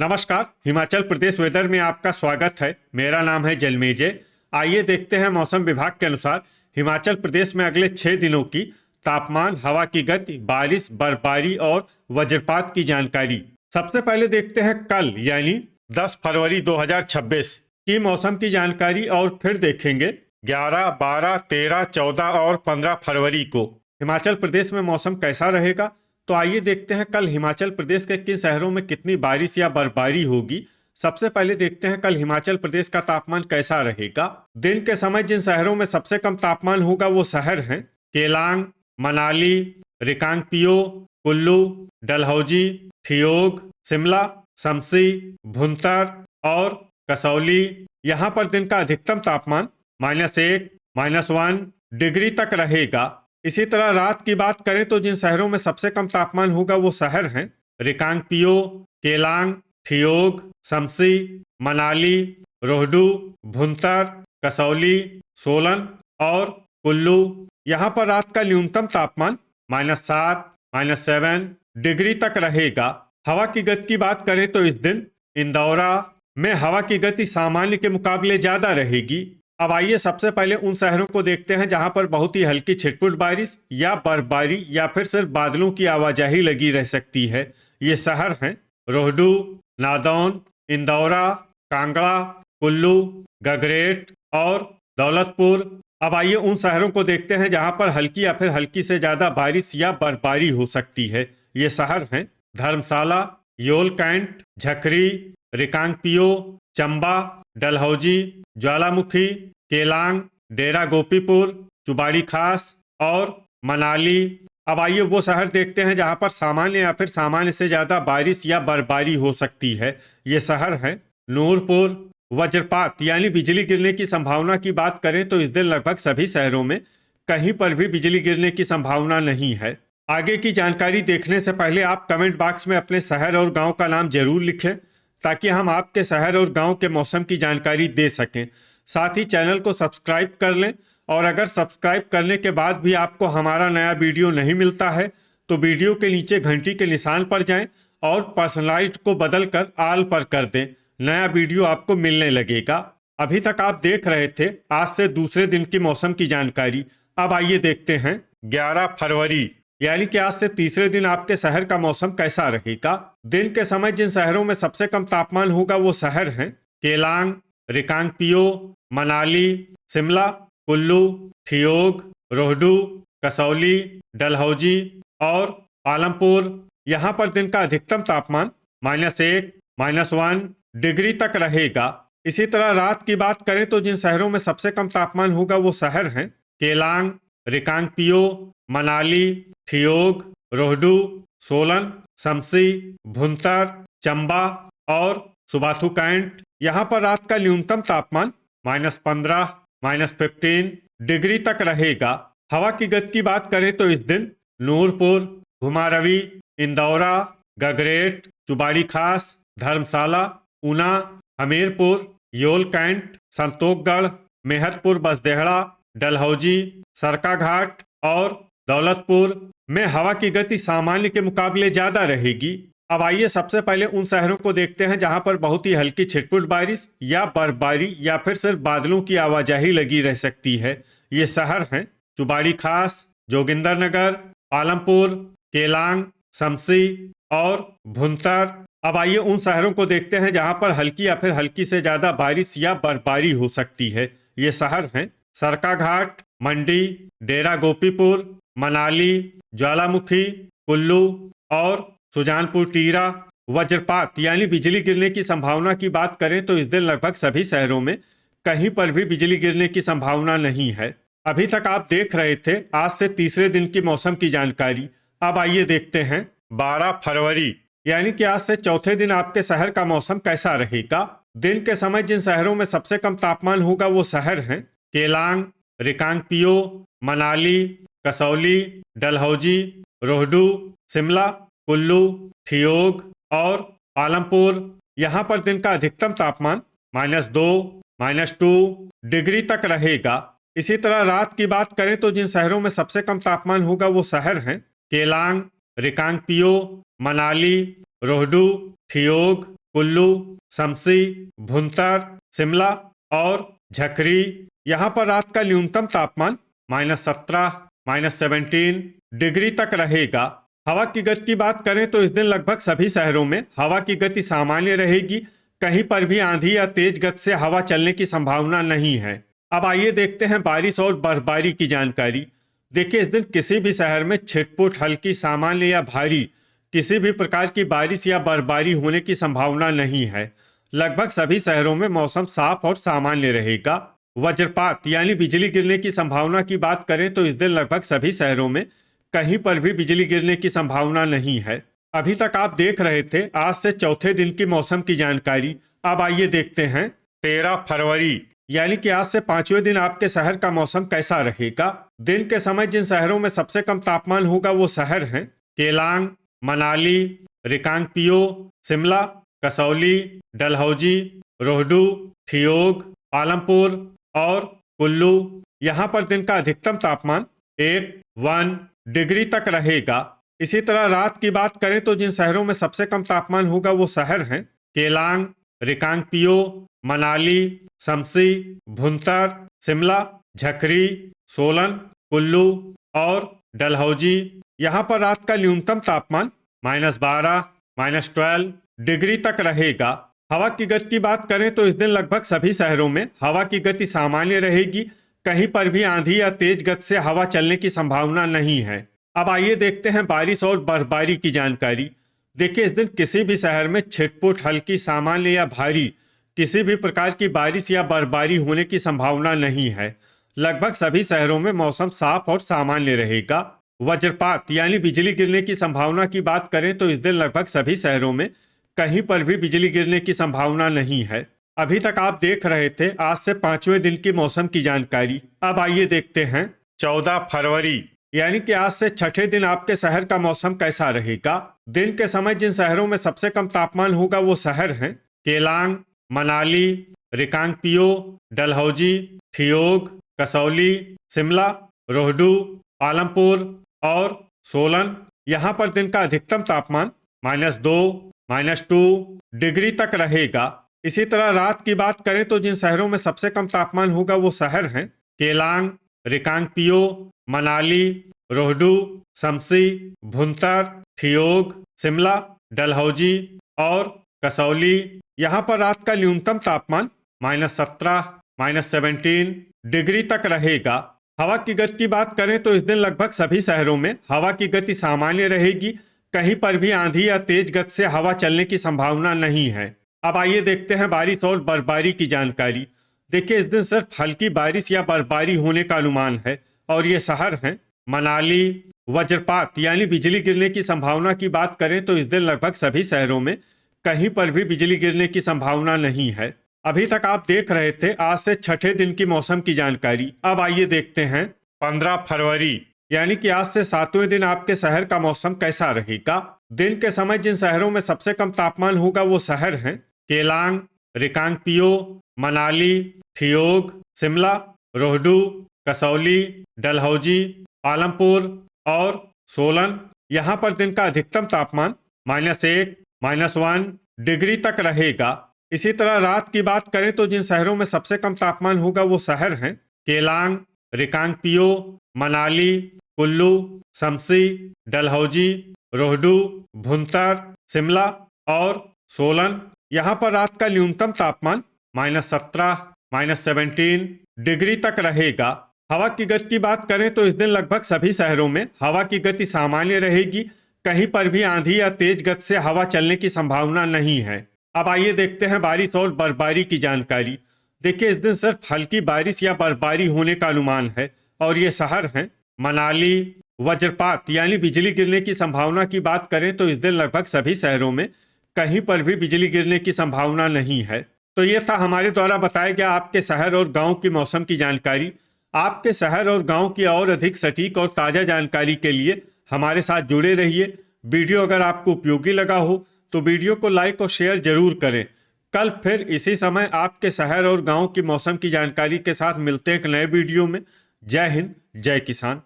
नमस्कार। हिमाचल प्रदेश वेदर में आपका स्वागत है। मेरा नाम है जलमेजय। आइए देखते हैं मौसम विभाग के अनुसार हिमाचल प्रदेश में अगले 6 दिनों की तापमान, हवा की गति, बारिश, बर्फबारी और वज्रपात की जानकारी। सबसे पहले देखते हैं कल यानी 10 फरवरी 2026 की मौसम की जानकारी और फिर देखेंगे 11, 12, 13, 14 और 15 फरवरी को हिमाचल प्रदेश में मौसम कैसा रहेगा। तो आइए देखते हैं कल हिमाचल प्रदेश के किन शहरों में कितनी बारिश या बर्फबारी होगी। सबसे पहले देखते हैं कल हिमाचल प्रदेश का तापमान कैसा रहेगा। दिन के समय जिन शहरों में सबसे कम तापमान होगा वो शहर हैं केलांग, मनाली, रिकांगपिओ, कुल्लू, डलहौजी, ठियोग, शिमला, शमसी, भुंतर और कसौली। यहाँ पर दिन का अधिकतम तापमान -1, -1 डिग्री तक रहेगा। इसी तरह रात की बात करें तो जिन शहरों में सबसे कम तापमान होगा वो शहर हैं रिकांगपिओ, केलांग, ठियोग, शमसी, मनाली, रोहडू, भुंतर, कसौली, सोलन और कुल्लू। यहाँ पर रात का न्यूनतम तापमान -7, -7 डिग्री तक रहेगा। हवा की गति की बात करें तो इस दिन इंदौरा में हवा की गति सामान्य के मुकाबले ज्यादा रहेगी। अब आइए सबसे पहले उन शहरों को देखते हैं जहां पर बहुत ही हल्की छिटपुट बारिश या बर्फबारी या फिर सिर्फ बादलों की आवाजाही लगी रह सकती है। ये शहर हैं रोहडू, नादौन, इंदौरा, कांगड़ा, कुल्लू, गगरेट और दौलतपुर। अब आइए उन शहरों को देखते हैं जहां पर हल्की या फिर हल्की से ज्यादा बारिश या बर्फबारी हो सकती है। ये शहर हैं धर्मशाला, योल कैंट, झकरी, रिकांगपिओ, चंबा, डलहौजी, ज्वालामुखी, केलांग, डेरा गोपीपुर, चुबाड़ी खास और मनाली। अब आइए वो शहर देखते हैं जहां पर सामान्य या फिर सामान्य से ज्यादा बारिश या बर्फबारी हो सकती है। ये शहर हैं नूरपुर। वज्रपात यानी बिजली गिरने की संभावना की बात करें तो इस दिन लगभग सभी शहरों में कहीं पर भी बिजली गिरने की संभावना नहीं है। आगे की जानकारी देखने से पहले आप कमेंट बॉक्स में अपने शहर और गांव का नाम जरूर लिखें ताकि हम आपके शहर और गांव के मौसम की जानकारी दे सकें। साथ ही चैनल को सब्सक्राइब कर लें और अगर सब्सक्राइब करने के बाद भी आपको हमारा नया वीडियो नहीं मिलता है तो वीडियो के नीचे घंटी के निशान पर जाएं और पर्सनलाइज्ड को बदलकर ऑल पर कर दें। नया वीडियो आपको मिलने लगेगा। अभी तक आप देख रहे थे आज से दूसरे दिन की मौसम की जानकारी। अब आइए देखते हैं 11 फरवरी यानी कि आज से तीसरे दिन आपके शहर का मौसम कैसा रहेगा। दिन के समय जिन शहरों में सबसे कम तापमान होगा वो शहर हैं केलांग, रिकांगपिओ, मनाली, शिमला, कुल्लू, ठियोग, रोहडू, कसौली, डलहौजी और पालमपुर। यहाँ पर दिन का अधिकतम तापमान -1, -1 डिग्री तक रहेगा। इसी तरह रात की बात करें तो जिन शहरों में सबसे कम तापमान होगा वो शहर हैं केलांग, रिकांगपिओ, मनाली, ठियोग, रोहडू, सोलन, शमसी, भुंतर, चंबा और सुबाथू कैंट। यहाँ पर रात का न्यूनतम तापमान -15, -15 डिग्री तक रहेगा। हवा की गति की बात करें तो इस दिन नूरपुर, घुमारवी, इंदौरा, गगरेट, चुबाड़ी खास, धर्मशाला, ऊना, हमीरपुर, योल कैंट, संतोखगढ़, मेहतपुर बसदेहड़ा, डलहौजी, सरकाघाट और दौलतपुर में हवा की गति सामान्य के मुकाबले ज्यादा रहेगी। अब आइए सबसे पहले उन शहरों को देखते हैं जहां पर बहुत ही हल्की छिटपुट बारिश या बर्फबारी या फिर सिर्फ बादलों की आवाजाही लगी रह सकती है। ये शहर हैं चुबाड़ी खास, जोगिंदरनगर, पालमपुर, केलांग, शमसी और भुंतर। अब आइए उन शहरों को देखते हैं जहां पर हल्की या फिर हल्की से ज्यादा बारिश या बर्फबारी हो सकती है। ये शहर हैं सरकाघाट, मंडी, डेरा गोपीपुर, मनाली, ज्वालामुखी, कुल्लू और सुजानपुर टीरा। वज्रपात यानी बिजली गिरने की संभावना की बात करें तो इस दिन लगभग सभी शहरों में कहीं पर भी बिजली गिरने की संभावना नहीं है। अभी तक आप देख रहे थे आज से तीसरे दिन की मौसम की जानकारी। अब आइए देखते हैं 12 फरवरी यानी कि आज से चौथे दिन आपके शहर का मौसम कैसा रहेगा। दिन के समय जिन शहरों में सबसे कम तापमान होगा वो शहर हैं केलांग, रिकांगपिओ, मनाली, कसौली, डलहौजी, रोहडू, शिमला, कुल्लू, ठियोग और पालमपुर। यहाँ पर दिन का अधिकतम तापमान -2, -2 डिग्री तक रहेगा। इसी तरह रात की बात करें तो जिन शहरों में सबसे कम तापमान होगा वो शहर हैं केलांग, रिकांगपिओ, मनाली, रोहडू, ठियोग कुल्लू, शमसी, भुंतर, शिमला और झकरी। यहाँ पर रात का न्यूनतम तापमान -17, -17 डिग्री तक रहेगा। हवा की गति की बात करें तो इस दिन लगभग सभी शहरों में हवा की गति सामान्य रहेगी। कहीं पर भी आंधी या तेज गति से हवा चलने की संभावना नहीं है। अब आइए देखते हैं बारिश और बर्फबारी की जानकारी। देखिए, इस दिन किसी भी शहर में छिटपुट, हल्की, सामान्य या भारी किसी भी प्रकार की बारिश या बर्फबारी होने की संभावना नहीं है। लगभग सभी शहरों में मौसम साफ और सामान्य रहेगा। वज्रपात यानी बिजली गिरने की संभावना की बात करें तो इस दिन लगभग सभी शहरों में कहीं पर भी बिजली गिरने की संभावना नहीं है। अभी तक आप देख रहे थे आज से चौथे दिन की मौसम की जानकारी। अब आइए देखते हैं 13 फरवरी यानी कि आज से 5वें दिन आपके शहर का मौसम कैसा रहेगा। दिन के समय जिन शहरों में सबसे कम तापमान होगा वो शहर हैं केलांग, मनाली, रिकांगपिओ, शिमला, कसौली, डलहौजी, रोहडू, ठियोग, पालमपुर और कुल्लू। यहाँ पर दिन का अधिकतम तापमान 1 डिग्री तक रहेगा। इसी तरह रात की बात करें तो जिन शहरों में सबसे कम तापमान होगा वो शहर हैं केलांग, रिकांगपिओ, मनाली, शमसी, भुंतर, शिमला, झकरी, सोलन, कुल्लू और डलहौजी। यहाँ पर रात का न्यूनतम तापमान -12, -12 डिग्री तक रहेगा। हवा की गति की बात करें तो इस दिन लगभग सभी शहरों में हवा की गति सामान्य रहेगी। कहीं पर भी आंधी या तेज गति से हवा चलने की संभावना नहीं है। अब आइए देखते हैं बारिश और बर्फबारी की जानकारी। देखिए, इस दिन किसी भी शहर में छिटपुट, हल्की, सामान्य या भारी किसी भी प्रकार की बारिश या बर्फबारी होने की संभावना नहीं है। लगभग सभी शहरों में मौसम साफ और सामान्य रहेगा। वज्रपात यानी बिजली गिरने की संभावना की बात करें तो इस दिन लगभग सभी शहरों में कहीं पर भी बिजली गिरने की संभावना नहीं है। अभी तक आप देख रहे थे आज से 5वें दिन की मौसम की जानकारी। अब आइए देखते हैं 14 फरवरी यानी कि आज से 6ठे दिन आपके शहर का मौसम कैसा रहेगा। दिन के समय जिन शहरों में सबसे कम तापमान होगा वो शहर हैं केलांग, मनाली, रिकांगपिओ, डलहौजी, ठियोग, कसौली, शिमला, रोहडू, पालमपुर और सोलन। यहाँ पर दिन का अधिकतम तापमान -2, -2 डिग्री तक रहेगा। इसी तरह रात की बात करें तो जिन शहरों में सबसे कम तापमान होगा वो शहर हैं केलांग, रिकांगपिओ, मनाली, रोहडू, शमसी, भुंतर, ठियोग, शिमला, डलहौजी और कसौली। यहाँ पर रात का न्यूनतम तापमान -17, -17 डिग्री तक रहेगा। हवा की गति की बात करें तो इस दिन लगभग सभी शहरों में हवा की गति सामान्य रहेगी। कहीं पर भी आंधी या तेज गति से हवा चलने की संभावना नहीं है। अब आइए देखते हैं बारिश और बर्फबारी की जानकारी। देखिए, इस दिन सिर्फ हल्की बारिश या बर्फबारी होने का अनुमान है और ये शहर हैं मनाली। वज्रपात यानी बिजली गिरने की संभावना की बात करें तो इस दिन लगभग सभी शहरों में कहीं पर भी बिजली गिरने की संभावना नहीं है। अभी तक आप देख रहे थे आज से 6ठे दिन की मौसम की जानकारी। अब आइए देखते हैं 15 फरवरी यानी कि आज से 7वें दिन आपके शहर का मौसम कैसा रहेगा। दिन के समय जिन शहरों में सबसे कम तापमान होगा वो शहर हैं केलांग, रिकांगपिओ, मनाली, ठियोग, शिमला, रोहडू, कसौली, डलहौजी, पालमपुर और सोलन। यहाँ पर दिन का अधिकतम तापमान -1, -1 डिग्री तक रहेगा। इसी तरह रात की बात करें तो जिन शहरों में सबसे कम तापमान होगा वो शहर हैं केलांग, रिकांगपिओ, मनाली, कुल्लू, शमसी, डलहौजी, रोहडू, भुंतर, शिमला और सोलन। यहाँ पर रात का न्यूनतम तापमान -17, -17 डिग्री तक रहेगा। हवा की गति की बात करें तो इस दिन लगभग सभी शहरों में हवा की गति सामान्य रहेगी। कहीं पर भी आंधी या तेज गति से हवा चलने की संभावना नहीं है। अब आइए देखते हैं बारिश और बर्फबारी की जानकारी। देखिए, इस दिन सिर्फ हल्की बारिश या बर्फबारी होने का अनुमान है और ये शहर हैं मनाली। वज्रपात यानी बिजली गिरने की संभावना की बात करें तो इस दिन लगभग सभी शहरों में कहीं पर भी बिजली गिरने की संभावना नहीं है। तो ये था हमारे द्वारा बताया गया आपके शहर और गांव की मौसम की जानकारी। आपके शहर और गांव की और अधिक सटीक और ताज़ा जानकारी के लिए हमारे साथ जुड़े रहिए। वीडियो अगर आपको उपयोगी लगा हो तो वीडियो को लाइक और शेयर जरूर करें। कल फिर इसी समय आपके शहर और गांव की मौसम की जानकारी के साथ मिलते हैं एक नए वीडियो में। जय हिंद, जय किसान।